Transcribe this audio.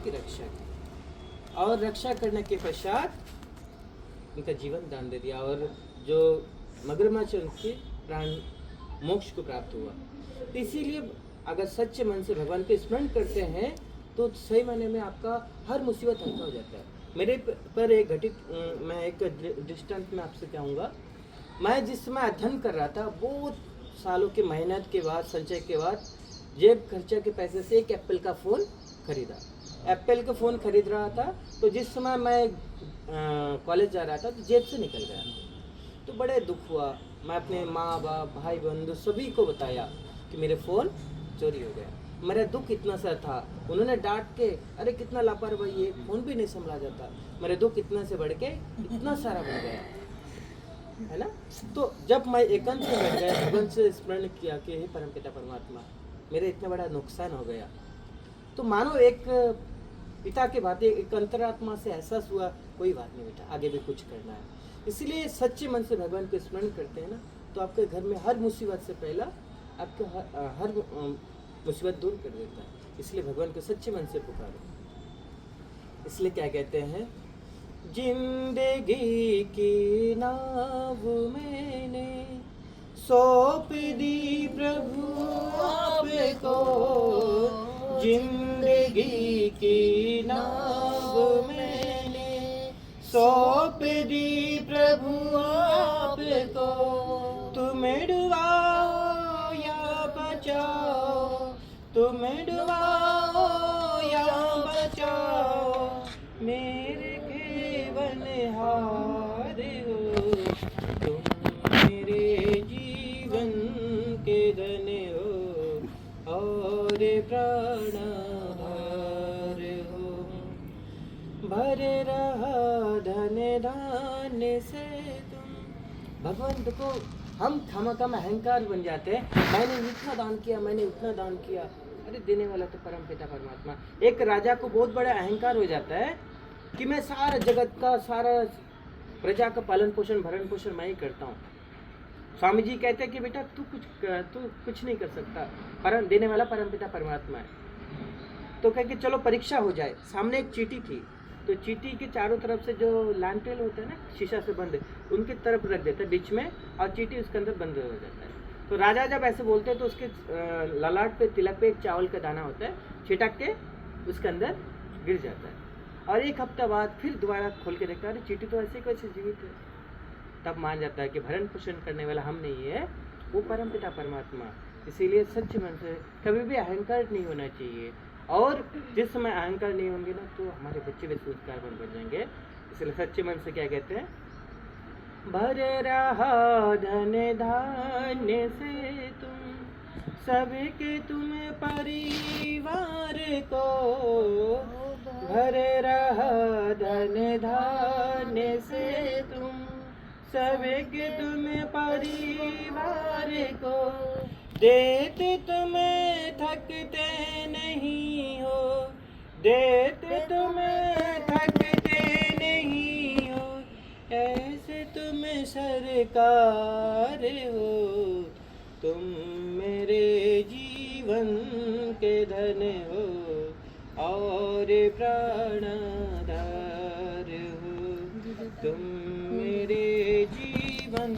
की रक्षा की और रक्षा करने के पश्चात उनका जीवन दान दे दिया और जो मगरमच्छ उनके प्राण मोक्ष को प्राप्त हुआ। तो इसीलिए अगर सच्चे मन से भगवान को स्मरण करते हैं तो सही मायने में आपका हर मुसीबत हल्का हो जाता है। मेरे पर एक घटित मैं एक दृष्टांत में आपसे कहूँगा। मैं जिस समय अध्ययन कर रहा था, बहुत सालों की मेहनत के बाद, संचय के बाद, जेब खर्चा के पैसे से एक एप्पल का फ़ोन खरीदा। एप्पल का फ़ोन खरीद रहा था तो जिस समय मैं कॉलेज जा रहा था तो जेब से निकल गया। तो बड़े दुख हुआ। मैं अपने माँ बाप, भाई बंधु सभी को बताया कि मेरे फ़ोन चोरी हो गया। मेरा दुख इतना सा था। उन्होंने डांट के, अरे कितना लापरवाही है, फ़ोन भी नहीं संभला जाता। मेरे दुख इतना से बढ़ के इतना सारा बढ़ गया, है ना। तो जब मैं एकांत में बैठ गया, भगवान से स्मरण किया कि हे परमपिता परमात्मा, मेरे इतना बड़ा नुकसान हो गया, तो मानो एक पिता के भांति एक अंतरात्मा से एहसास हुआ, कोई बात नहीं बेटा, आगे भी कुछ करना है। इसलिए सच्चे मन से भगवान को स्मरण करते हैं ना, तो आपके घर में हर मुसीबत से पहला आपके हर मुसीबत दूर कर देता है। इसलिए भगवान को सच्चे मन से पुकारो। इसलिए क्या कहते हैं, जिंदगी की नाव मैंने सौंप दी प्रभु आपको, जिंदगी की नाव मैंने सौंप दी प्रभु आपको, तुम डुबाओ या बचाओ, तुम डुबाओ या बचाओ, मेरे केवलहार हो, तुम मेरे जीवन के धन हो और प्राण भर हो, भर रहा धन दान से तुम। भगवान देखो, हम खामखा में अहंकार बन जाते हैं, मैंने इतना दान किया, मैंने उतना दान किया। अरे देने वाला तो परमपिता परमात्मा। एक राजा को बहुत बड़ा अहंकार हो जाता है कि मैं सारा जगत का, सारा प्रजा का पालन पोषण भरण पोषण मैं ही करता हूँ। स्वामी जी कहते हैं कि बेटा तू कुछ नहीं कर सकता, परम देने वाला परमपिता परमात्मा है। तो कह के चलो परीक्षा हो जाए। सामने एक चींटी थी, तो चींटी के चारों तरफ से जो लांटेल होता है ना, शीशा से बंद, उनके तरफ रख देता है बीच में, और चींटी उसके अंदर बंद हो जाता है। तो राजा जब ऐसे बोलते हैं तो उसके ललाट पे, तिलक पे एक चावल का दाना होता है, छिटक के उसके अंदर गिर जाता है। और एक हफ्ता बाद फिर दोबारा खोल के देखता है, अरे चींटी तो ऐसे कैसे जीवित है। तब मान जाता है कि भरण पोषण करने वाला हम नहीं है, वो परमपिता परमात्मा। इसीलिए सच्चे मन से कभी भी अहंकार नहीं होना चाहिए। और जिस समय अहंकार नहीं होंगे ना, तो हमारे बच्चे भी संस्कारवान बन जाएंगे। इसलिए सच्चे मन से क्या कहते हैं, भर रहा धन धान्य से तुम, सबके तुम परिवार को, भर रहा धन धान्य से तुम, सबके तुम परिवार को, देते तुम्हें थकते नहीं हो, देते तुम्हें थकते नहीं हो, ऐसे तुम सरकार हो, तुम मेरे जीवन के धन हो और प्राण